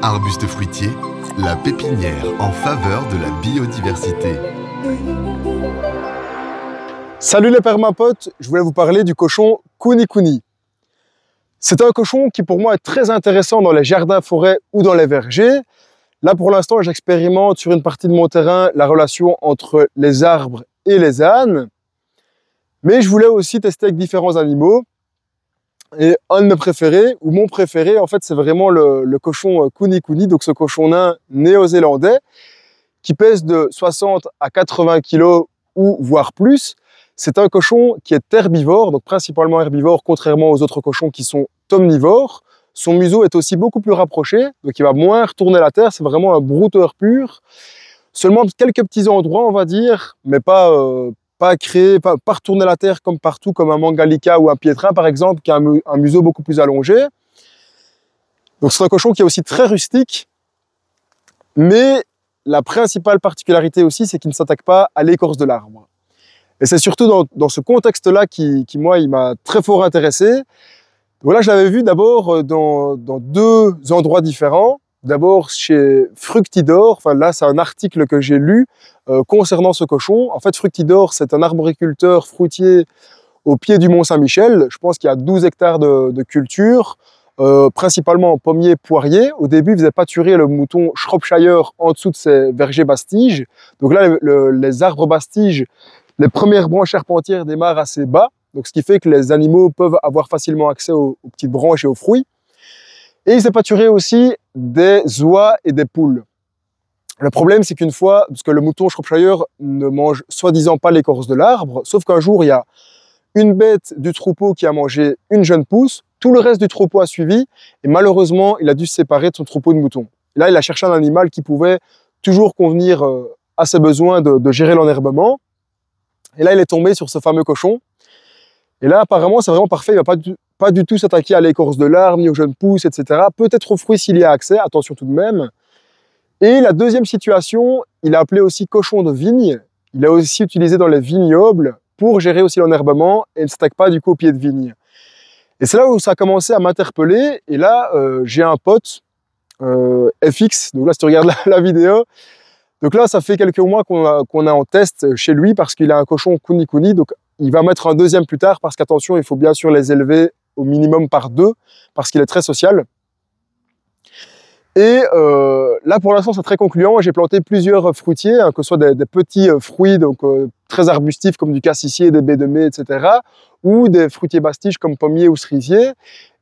Arbuste fruitier, la pépinière en faveur de la biodiversité. Salut les permapotes, je voulais vous parler du cochon Kuni Kuni. C'est un cochon qui pour moi est très intéressant dans les jardins, forêts ou dans les vergers. Là pour l'instant j'expérimente sur une partie de mon terrain la relation entre les arbres et les ânes. Mais je voulais aussi tester avec différents animaux. Et un de mes préférés, ou mon préféré, en fait, c'est vraiment le cochon Kuni Kuni, donc ce cochon nain néo-zélandais, qui pèse de 60 à 80 kg ou voire plus. C'est un cochon qui est herbivore, donc principalement herbivore, contrairement aux autres cochons qui sont omnivores. Son museau est aussi beaucoup plus rapproché, donc il va moins retourner la terre, c'est vraiment un brouteur pur. Seulement quelques petits endroits, on va dire, mais pas retourner la terre comme partout, comme un mangalica ou un piétrin par exemple, qui a un museau beaucoup plus allongé. Donc c'est un cochon qui est aussi très rustique, mais la principale particularité aussi, c'est qu'il ne s'attaque pas à l'écorce de l'arbre. Et c'est surtout dans ce contexte-là qui moi, il m'a très fort intéressé. Donc là, je l'avais vu d'abord dans deux endroits différents. D'abord chez Fructidor, enfin là c'est un article que j'ai lu concernant ce cochon. En fait Fructidor c'est un arboriculteur fruitier au pied du Mont Saint-Michel. Je pense qu'il y a 12 hectares de culture, principalement pommiers, poiriers. Au début il faisait pâturer le mouton Shropshire en dessous de ses vergers bastiges. Donc là les arbres bastiges, les premières branches charpentières démarrent assez bas. Donc ce qui fait que les animaux peuvent avoir facilement accès aux petites branches et aux fruits. Et il s'est pâturé aussi des oies et des poules. Le problème, c'est qu'une fois, parce que le mouton Shropshire ne mange soi-disant pas l'écorce de l'arbre, sauf qu'un jour, il y a une bête du troupeau qui a mangé une jeune pousse, tout le reste du troupeau a suivi, et malheureusement, il a dû se séparer de son troupeau de moutons. Et là, il a cherché un animal qui pouvait toujours convenir à ses besoins de gérer l'enherbement. Et là, il est tombé sur ce fameux cochon. Et là, apparemment, c'est vraiment parfait, il ne va pas du tout s'attaquer à l'écorce de l'arbre, ni aux jeunes pousses, etc. Peut-être aux fruits s'il y a accès, attention tout de même. Et la deuxième situation, il a appelé aussi cochon de vigne. Il a aussi utilisé dans les vignobles pour gérer aussi l'enherbement et ne s'attaque pas du coup au pied de vigne. Et c'est là où ça a commencé à m'interpeller. Et là, j'ai un pote, FX, donc là si tu regardes la vidéo, donc là ça fait quelques mois qu'on a en test chez lui parce qu'il a un cochon Kuni Kuni, donc il va mettre un deuxième plus tard parce qu'attention, il faut bien sûr les élever au minimum par 2 parce qu'il est très social. Et là, pour l'instant, c'est très concluant. J'ai planté plusieurs fruitiers, hein, que ce soit des petits fruits donc très arbustifs comme du cassissier, des baies de mai, etc. ou des fruitiers bastiges comme pommiers ou cerisiers.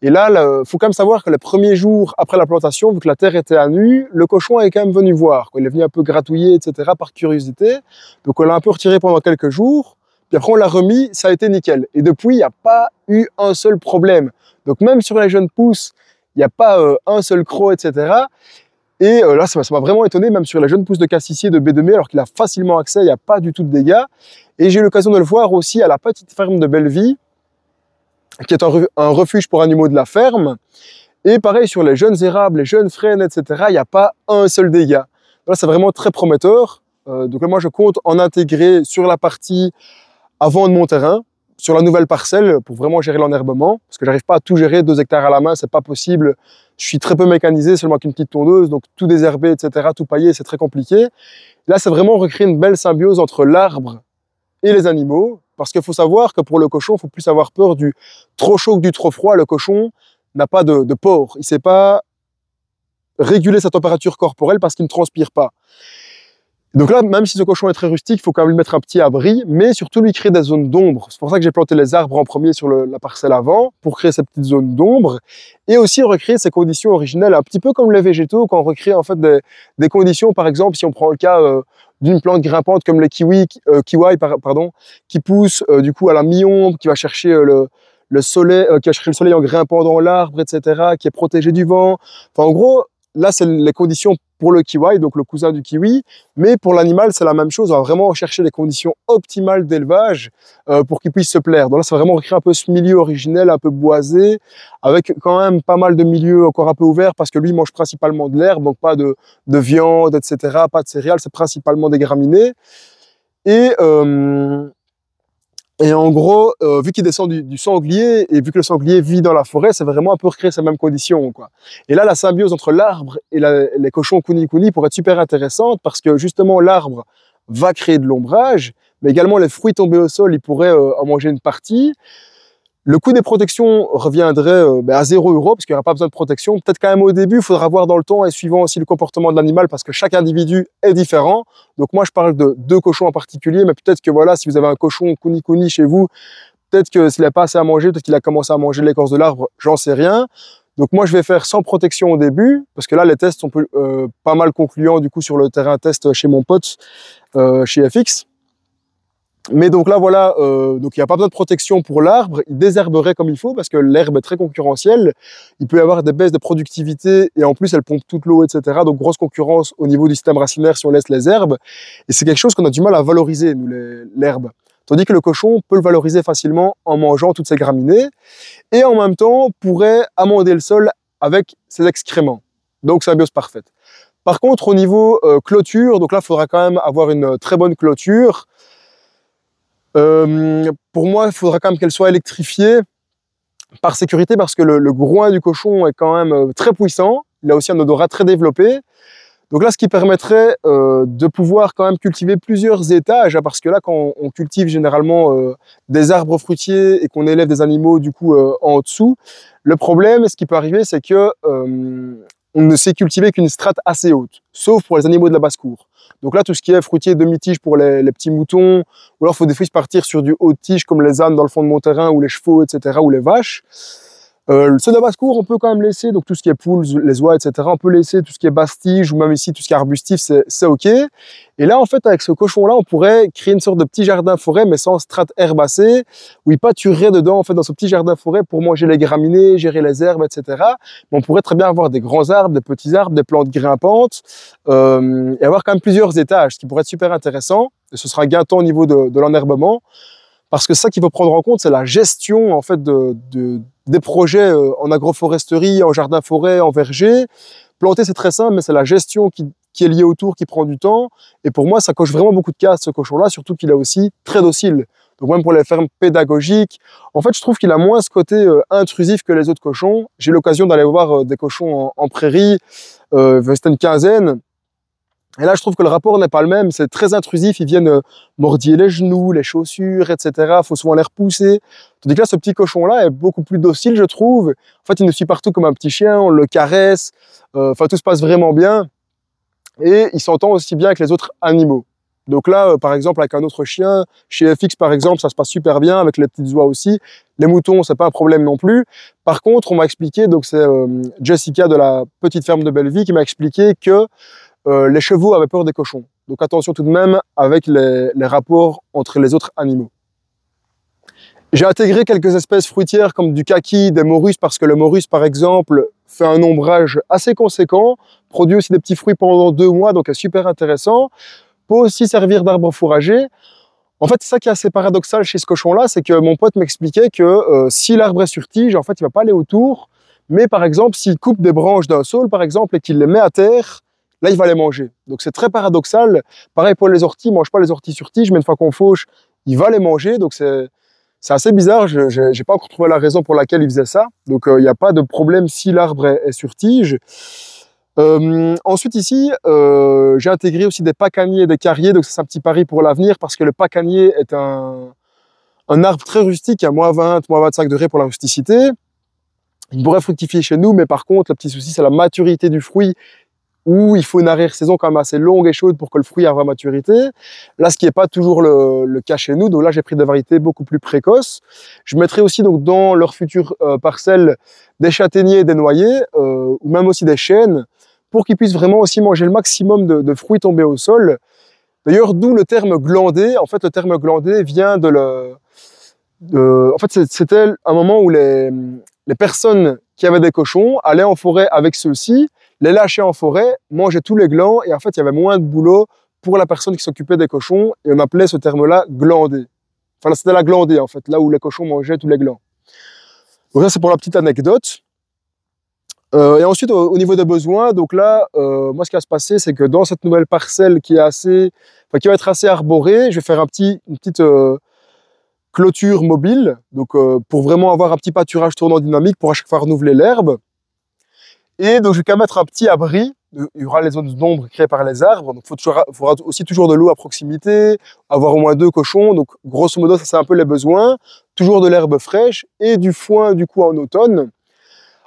Et là, il faut quand même savoir que les premiers jours après la plantation, vu que la terre était à nu, le cochon est quand même venu voir. Il est venu un peu gratouiller, etc. par curiosité. Donc on l'a un peu retiré pendant quelques jours. Puis après, on l'a remis, ça a été nickel. Et depuis, il n'y a pas eu un seul problème. Donc même sur les jeunes pousses, il n'y a pas un seul croc, etc. Et là, ça m'a vraiment étonné, même sur les jeunes pousses de cassissier, de baies de mai, alors qu'il a facilement accès, il n'y a pas du tout de dégâts. Et j'ai eu l'occasion de le voir aussi à la petite ferme de Belleville, qui est un refuge pour animaux de la ferme. Et pareil, sur les jeunes érables, les jeunes frênes, etc., il n'y a pas un seul dégât. Là, c'est vraiment très prometteur. Donc là, moi, je compte en intégrer sur la partie avant de mon terrain, sur la nouvelle parcelle, pour vraiment gérer l'enherbement, parce que j'arrive pas à tout gérer, 2 hectares à la main, c'est pas possible. Je suis très peu mécanisé, seulement qu'une petite tondeuse, donc tout désherber, etc., tout pailler, c'est très compliqué. Là, c'est vraiment recréer une belle symbiose entre l'arbre et les animaux, parce qu'il faut savoir que pour le cochon, il faut plus avoir peur du trop chaud que du trop froid. Le cochon n'a pas de pore, il sait pas réguler sa température corporelle parce qu'il ne transpire pas. Donc là, même si ce cochon est très rustique, il faut quand même lui mettre un petit abri, mais surtout lui créer des zones d'ombre. C'est pour ça que j'ai planté les arbres en premier sur la parcelle avant, pour créer ces petites zones d'ombre, et aussi recréer ces conditions originelles, un petit peu comme les végétaux, quand on recrée en fait des conditions, par exemple, si on prend le cas d'une plante grimpante comme le kiwi, qui pousse du coup à la mi-ombre, qui va chercher le soleil en grimpant dans l'arbre, etc., qui est protégé du vent. Enfin, en gros, là, c'est les conditions pour le kiwi, donc le cousin du kiwi, mais pour l'animal, c'est la même chose. On va vraiment rechercher les conditions optimales d'élevage pour qu'il puisse se plaire. Donc là, c'est vraiment recréer un peu ce milieu originel, un peu boisé, avec quand même pas mal de milieux encore un peu ouverts, parce que lui, il mange principalement de l'herbe, donc pas de viande, etc., pas de céréales, c'est principalement des graminées. Et Et en gros, vu qu'il descend du sanglier, et vu que le sanglier vit dans la forêt, c'est vraiment un peu recréer ces mêmes conditions, quoi. Et là, la symbiose entre l'arbre et les cochons kuni-kuni pourrait être super intéressante, parce que justement, l'arbre va créer de l'ombrage, mais également les fruits tombés au sol, ils pourraient en manger une partie. Le coût des protections reviendrait à 0 €, parce qu'il n'y aura pas besoin de protection. Peut-être quand même au début, il faudra voir dans le temps et suivant aussi le comportement de l'animal, parce que chaque individu est différent. Donc moi, je parle de 2 cochons en particulier, mais peut-être que voilà, si vous avez un cochon kuni-kuni chez vous, peut-être que s'il n'a pas assez à manger, peut-être qu'il a commencé à manger l'écorce de l'arbre, j'en sais rien. Donc moi, je vais faire sans protection au début, parce que là, les tests sont pas mal concluants du coup sur le terrain test chez mon pote, chez FX. Mais donc là, voilà, donc il n'y a pas besoin de protection pour l'arbre. Il désherberait comme il faut parce que l'herbe est très concurrentielle. Il peut y avoir des baisses de productivité et en plus, elle pompe toute l'eau, etc. Donc, grosse concurrence au niveau du système racinaire si on laisse les herbes. Et c'est quelque chose qu'on a du mal à valoriser, nous, l'herbe. Tandis que le cochon peut le valoriser facilement en mangeant toutes ses graminées et en même temps pourrait amender le sol avec ses excréments. Donc, symbiose parfaite. Par contre, au niveau clôture, donc là, il faudra quand même avoir une très bonne clôture. Pour moi, il faudra quand même qu'elle soit électrifiée par sécurité parce que le groin du cochon est quand même très puissant. Il a aussi un odorat très développé. Donc là, ce qui permettrait de pouvoir quand même cultiver plusieurs étages, hein, parce que là, quand on cultive généralement des arbres fruitiers et qu'on élève des animaux du coup en dessous, le problème, ce qui peut arriver, c'est que on ne sait cultiver qu'une strate assez haute, sauf pour les animaux de la basse-cour. Donc là, tout ce qui est fruitier demi-tige pour les petits moutons, ou alors il faut des fois partir sur du haut de tige comme les ânes dans le fond de mon terrain, ou les chevaux, etc., ou les vaches. Ceux de la basse-cour, on peut quand même laisser, donc tout ce qui est poules, les oies, etc., on peut laisser tout ce qui est basse-tige, ou même ici, tout ce qui est arbustif, c'est OK. Et là, en fait, avec ce cochon-là, on pourrait créer une sorte de petit jardin-forêt, mais sans strate herbacée, où il pâturerait dedans, en fait, dans ce petit jardin-forêt pour manger les graminées, gérer les herbes, etc. Mais on pourrait très bien avoir des grands arbres, des petits arbres, des plantes grimpantes, et avoir quand même plusieurs étages, ce qui pourrait être super intéressant. Et ce sera un gain-temps au niveau de l'enherbement. Parce que ça qu'il faut prendre en compte, c'est la gestion en fait des projets en agroforesterie, en jardin-forêt, en verger. Planter, c'est très simple, mais c'est la gestion qui est liée autour, qui prend du temps. Et pour moi, ça coche vraiment beaucoup de cases, ce cochon-là, surtout qu'il est aussi très docile. Donc même pour les fermes pédagogiques, en fait, je trouve qu'il a moins ce côté intrusif que les autres cochons. J'ai eu l'occasion d'aller voir des cochons en prairie, c'était une quinzaine. Et là, je trouve que le rapport n'est pas le même. C'est très intrusif. Ils viennent mordiller les genoux, les chaussures, etc. Il faut souvent les repousser. Tandis que là, ce petit cochon-là est beaucoup plus docile, je trouve. En fait, il nous suit partout comme un petit chien. On le caresse. Enfin, tout se passe vraiment bien. Et il s'entend aussi bien avec les autres animaux. Donc là, par exemple, avec un autre chien, chez FX, par exemple, ça se passe super bien. Avec les petites oies aussi. Les moutons, c'est pas un problème non plus. Par contre, on m'a expliqué, donc c'est Jessica de la petite ferme de Belleville qui m'a expliqué que les chevaux avaient peur des cochons. Donc attention tout de même avec les rapports entre les autres animaux. J'ai intégré quelques espèces fruitières comme du kaki, des morus, parce que le morus, par exemple, fait un ombrage assez conséquent, produit aussi des petits fruits pendant 2 mois, donc est super intéressant. Peut aussi servir d'arbre fourrager. En fait, c'est ça qui est assez paradoxal chez ce cochon-là, c'est que mon pote m'expliquait que si l'arbre est sur tige, en fait, il va pas aller autour, mais par exemple, s'il coupe des branches d'un saule, par exemple, et qu'il les met à terre, là, il va les manger. Donc, c'est très paradoxal. Pareil pour les orties, il ne mange pas les orties sur tige, mais une fois qu'on fauche, il va les manger. Donc, c'est assez bizarre. Je n'ai pas encore trouvé la raison pour laquelle il faisait ça. Donc, il n'y a pas de problème si l'arbre est sur tige. Ensuite, ici, j'ai intégré aussi des pacaniers et des carriers. Donc, c'est un petit pari pour l'avenir parce que le pacanier est un arbre très rustique, à -20, -25 degrés pour la rusticité. Il pourrait fructifier chez nous, mais par contre, le petit souci, c'est la maturité du fruit, où il faut une arrière-saison quand même assez longue et chaude pour que le fruit arrive à maturité. Là, ce qui n'est pas toujours le cas chez nous. Donc là, j'ai pris des variétés beaucoup plus précoces. Je mettrai aussi donc dans leurs futures parcelles des châtaigniers et des noyers, ou même aussi des chênes, pour qu'ils puissent vraiment aussi manger le maximum de fruits tombés au sol. D'ailleurs, d'où le terme glandé. En fait, le terme glandé vient en fait, c'était un moment où les personnes qui avaient des cochons allaient en forêt avec ceux-ci, les lâchaient en forêt, mangeaient tous les glands, et en fait, il y avait moins de boulot pour la personne qui s'occupait des cochons, et on appelait ce terme-là glandé. Enfin, c'était la glandée, en fait, là où les cochons mangeaient tous les glands. Donc ça, c'est pour la petite anecdote. Et ensuite, au niveau des besoins, donc là, moi, ce qui va se passer, c'est que dans cette nouvelle parcelle qui va être assez arborée, je vais faire une petite clôture mobile, donc pour vraiment avoir un petit pâturage tournant dynamique pour à chaque fois renouveler l'herbe. Et donc je vais quand même mettre un petit abri. Il y aura les zones d'ombre créées par les arbres, donc il faudra aussi toujours de l'eau à proximité, avoir au moins 2 cochons, donc grosso modo ça c'est un peu les besoins, toujours de l'herbe fraîche et du foin du coup en automne.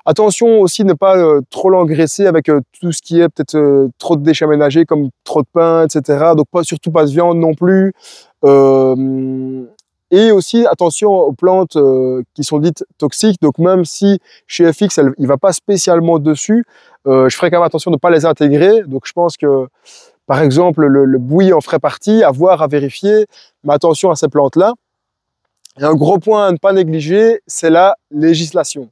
Attention aussi de ne pas trop l'engraisser avec tout ce qui est peut-être trop de déchets ménagers comme trop de pain, etc. Donc surtout pas de viande non plus. Et aussi attention aux plantes qui sont dites toxiques. Donc même si chez FX il ne va pas spécialement dessus, je ferai quand même attention de ne pas les intégrer. Donc je pense que par exemple le bouilli en ferait partie, à voir, à vérifier. Mais attention à ces plantes-là. Et un gros point à ne pas négliger, c'est la législation.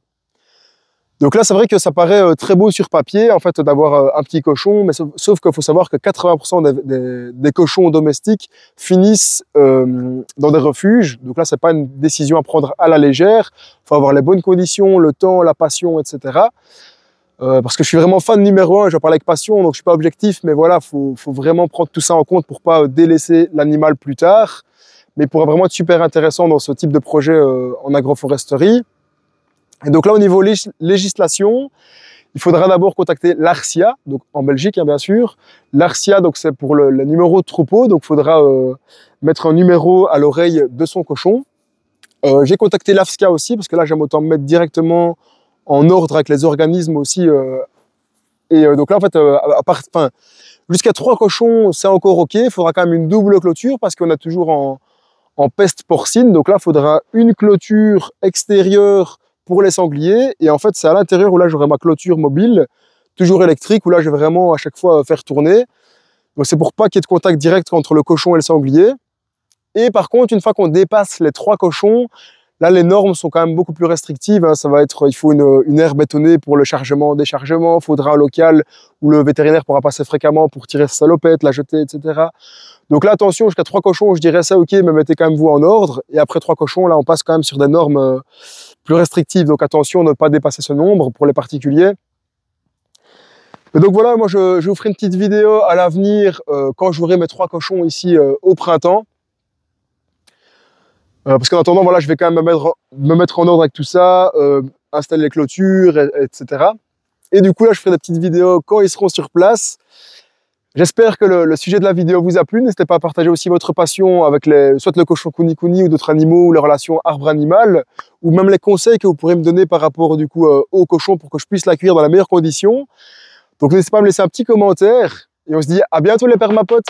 Donc là, c'est vrai que ça paraît très beau sur papier, en fait, d'avoir un petit cochon, mais sauf qu'il faut savoir que 80% des cochons domestiques finissent dans des refuges. Donc là, c'est pas une décision à prendre à la légère. Il faut avoir les bonnes conditions, le temps, la passion, etc. Parce que je suis vraiment fan numéro 1, je parle avec passion, donc je suis pas objectif, mais voilà, faut vraiment prendre tout ça en compte pour pas délaisser l'animal plus tard, mais pour vraiment être super intéressant dans ce type de projet en agroforesterie. Et donc là, au niveau législation, il faudra d'abord contacter l'ARCIA, donc en Belgique, hein, bien sûr. L'ARCIA, donc c'est pour le numéro de troupeau, donc il faudra mettre un numéro à l'oreille de son cochon. J'ai contacté l'AFSCA aussi, parce que là, j'aime autant me mettre directement en ordre avec les organismes aussi. Donc là, en fait, jusqu'à 3 cochons, c'est encore OK. Il faudra quand même une double clôture, parce qu'on est toujours en peste porcine. Donc là, il faudra une clôture extérieure pour les sangliers, et en fait c'est à l'intérieur où là j'aurai ma clôture mobile, toujours électrique, où là je vais vraiment à chaque fois faire tourner. Donc c'est pour pas qu'il y ait de contact direct entre le cochon et le sanglier. Et par contre, une fois qu'on dépasse les 3 cochons, là les normes sont quand même beaucoup plus restrictives, hein. Ça va être, il faut une aire bétonnée pour le chargement, déchargement, il faudra un local où le vétérinaire pourra passer fréquemment pour tirer sa salopette, la jeter, etc. Donc là, attention, jusqu'à 3 cochons, je dirais ça OK, mais mettez quand même vous en ordre. Et après 3 cochons, là on passe quand même sur des normes plus restrictive, donc attention de ne pas dépasser ce nombre pour les particuliers. Et donc voilà, moi je vous ferai une petite vidéo à l'avenir quand j'aurai mes 3 cochons ici au printemps. Parce qu'en attendant, voilà, je vais quand même me mettre en ordre avec tout ça, installer les clôtures, etc. Et du coup là, je ferai des petites vidéos quand ils seront sur place. J'espère que le sujet de la vidéo vous a plu. N'hésitez pas à partager aussi votre passion avec soit le cochon kuni-kuni ou d'autres animaux, ou les relations arbre-animal, ou même les conseils que vous pourrez me donner par rapport du coup au cochon pour que je puisse l'accueillir dans les meilleures conditions. Donc n'hésitez pas à me laisser un petit commentaire et on se dit à bientôt les permapotes.